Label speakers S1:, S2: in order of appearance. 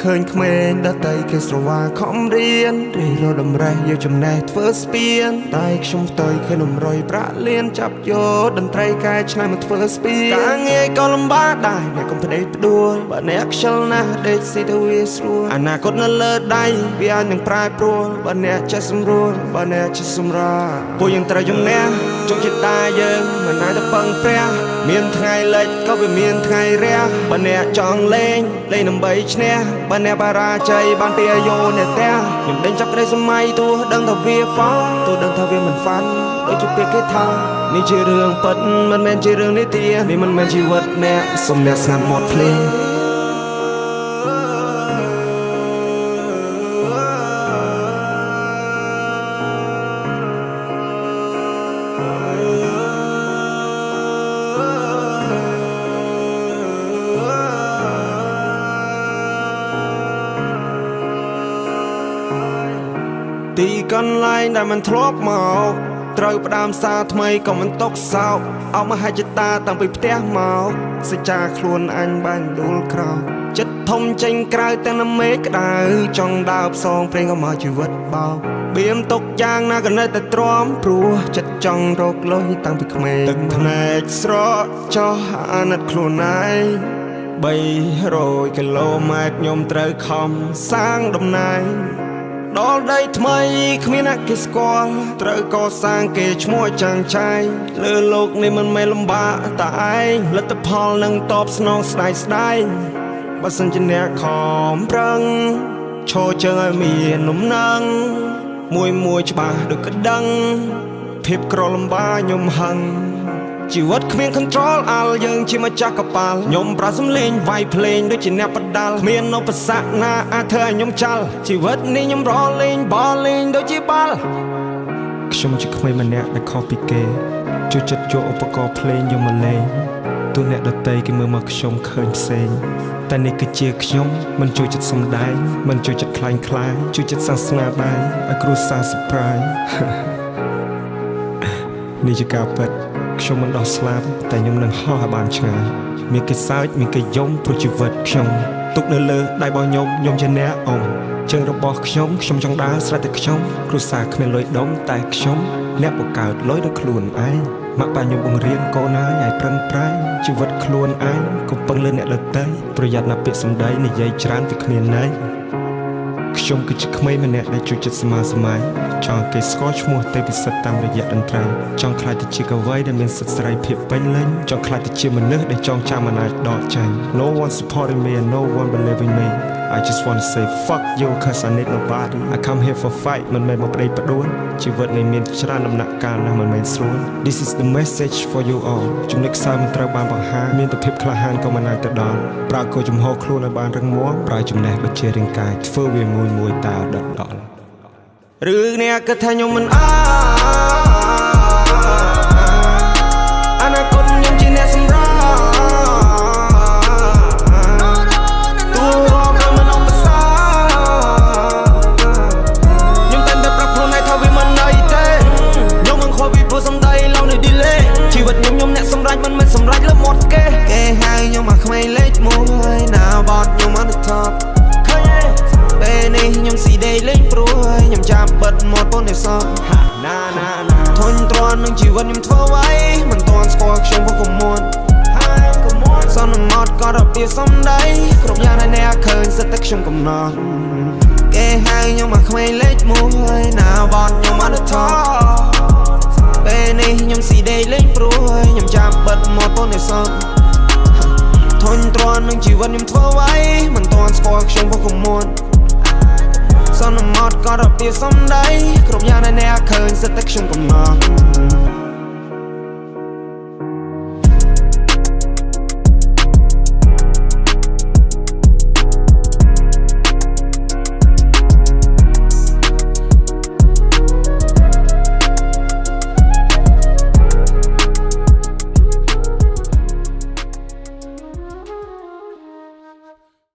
S1: ឃើញក្មេងដតីគេស្រវាខំរៀនរីរដំរេះយកចំណេះធ្វើស្ពានតែខ្ញុំផ្ទុយឃើញនំរយប្រាក់លៀនចាប់យកតន្ត្រីកែច្នៃមកធ្វើស្ពានការងារក៏លំបាកដែរអ្នកកុំផ្ដេកផ្ដួលបើអ្នកខ្ជិលណាស់ដេកស៊ីទៅវាស្រួលអនាគតនៅលើដៃវាអាចនឹងប្រែប្រួលបើអ្នកចេះសម្រួលបើអ្នកចេះសម្រាពួកយើងត្រូវជំនះជោគជតាយើងមិនអាចទៅពឹងព្រះមានថ្ងៃលិចក៏វាមានថ្ងៃរះបើអ្នកចង់លេងដើម្បីឈ្នះបើអ្នកបរាជ័យបានពីអាយុអ្នកផ្ទះខ្ញុំដេញចាប់ក្តីសម័យទោះដឹងថាវាហ្វាទោះដឹងថាវាមិនហ្វាន់ដូចជាពេលគេថានេះជារឿងពិតមិនមែនជារឿងនីតិនេះមិនមែនជីវិតអ្នកសុំអ្នកស្ងាត់មាត់ភ្លេងទីកន្លែងដែលมันធ្លាប់មកត្រូវផ្ដើមសារថ្មីក៏មិនຕົកសោកអស់មហិច្ឆតាតាំងពីផ្ទះមកសច្ចាខ្លួនអញបានដួលក្រោកចិត្តធំចេញក្រៅទាំងណាមេក្តៅចង់ដើរផ្សងព្រេងក៏មកជីវិតបោកបៀមຕົកយ៉ាងណាក៏នៅតែទ្រាំព្រោះចិត្តចង់រកលុយតាំងពីក្មេងទឹកភ្នែកស្រកចោះអាណិតខ្លួនឯង300 គីឡូម៉ែត្រខ្ញុំត្រូវខំសាងតំណែងដល់ដីថ្មីគ្មានអ្នកគេស្គាល់ត្រូវកសាងគេឈ្មោះចាំងចែងលើលោកនេះមិនមែនលំបាកតែឯងលទ្ធផលនឹងតបស្នងស្ដាយស្ដាយបើសិនជាអ្នកខំប្រឹងឈរជើងឲ្យមាននំណឹងមួយច្បាស់ដូចក្តឹងភាពក្រលំបាកខ្ញុំហឹងជីវិតគ្មាន control អល់យើងជាម្ចាស់កប៉ាល់ខ្ញុំប្រាសំលេងវាយភ្លេងដូចជាអ្នកបដាល់គ្មានឧបសគ្គណាអាចធ្វើឲ្យខ្ញុំចាល់ជីវិតនេះខ្ញុំរលេងបលលេងដូចជាបាល់ខ្ញុំជាក្មេងម្នាក់ដែលខុសពីគេជួយចិត្តយកឧបករណ៍ភ្លេងយកមកលេងទោះអ្នកដទៃគេមើលមកខ្ញុំឃើញផ្សេងតែនេះគឺជាខ្ញុំមិនជួយចិត្តសំដែងមិនជួយចិត្តខ្លាញ់ខ្លាយជួយចិត្តសាសនាដែរឲ្យគ្រួសារសប្បាយនេះជាការពិតខ្ញុំមិនដោះស្លាប់តែខ្ញុំនឹងហោះឲ្យបានឆ្ងាយមានគេសើចមានគេយំព្រោះជីវិតខ្ញុំទុកនៅលើដៃរបស់ខ្ញុំជាអ្នកអមជើងរបស់ខ្ញុំចង់ដើរស្រេចតែខ្ញុំគ្រួសារគ្មានលុយដុំតែខ្ញុំអ្នកបង្កើតលុយដោយខ្លួនឯងម៉ាក់ប៉ាខ្ញុំបង្រៀនកូនហើយឲ្យប្រឹងប្រែងជីវិតខ្លួនឯងកុំពឹងលើអ្នកដទៃប្រយ័ត្នណាពាក្យសម្ដីនិយាយច្រើនវាគ្មានន័យខ្ញុំគឺជាក្មេងម្នាក់ដែលជួយចិត្តស្មារតីចង់គេស្គាល់ឈ្មោះទេពិសិដ្ឋតាមរយៈតន្ត្រីចង់ខ្លាចទៅជាកវីដែលមានសិទ្ធិសេរីភាពពេញលេញចង់ខ្លាចទៅជាមនុស្សដែលចងចាំមិនអាចដកចេញ No one supporting me and no one believing me I just want to say fuck you cause I need nobody I come here for fight មិនមែនមកប្តីផ្ដួលជីវិតនេះមានច្រើនដំណាក់កាលណាស់មិនមែនស្រួល This is the message for you all ជំនិតខ្សែមិនត្រូវបានបង្ហាញមានតែភាពក្លាហានក៏មិនអាចទៅដល់ប្រើគោចំហខ្លួនឲ្យបានរឹងមាំប្រើចំណេះវិជ្ជារាងកាយធ្វើវាមួយតើដដល់ឬអ្នកគិតថាខ្ញុំមិនអនាគតខ្ញុំជាអ្នកសម្រាប់ជីវិតខ្ញុំអ្នកសម្រេចមិនមែនសម្រេចលើមាត់គេហៅខ្ញុំមកក្មេងលេខ1ណាបត់ខ្ញុំអត់ទៅថប់ឃើញទេពេលនេះខ្ញុំស៊ីដេកលេងព្រួយខ្ញុំចាប់បិទមាត់ពូននេះសោះណាធុញទ្រាន់នឹងជីវិតខ្ញុំធ្វើໄວមិនទាន់ស្គាល់ខ្ញុំពុកកមួនសន្មត់ក៏របៀបសំដីគ្រប់យ៉ាងដែលអ្នកឃើញសិតតែខ្ញុំកំណត់គេហៅខ្ញុំមកក្មេងលេខ1ណាបត់ខ្ញុំអត់ទៅថប់ពេលនេះខ្ញុំស៊ីដេកលេងព្រួយខ្ញុំចាប់បិទមាត់ពូននេះសោះធុញទ្រាន់នឹងជីវិតខ្ញុំធ្វើໄວមិនទាន់ស្គាល់ខ្ញុំពុកកមួនសន្មត់ក៏របៀបសំដីគ្រប់យ៉ាងដែលអ្នកឃើញសិតតែខ្ញុំកំណត់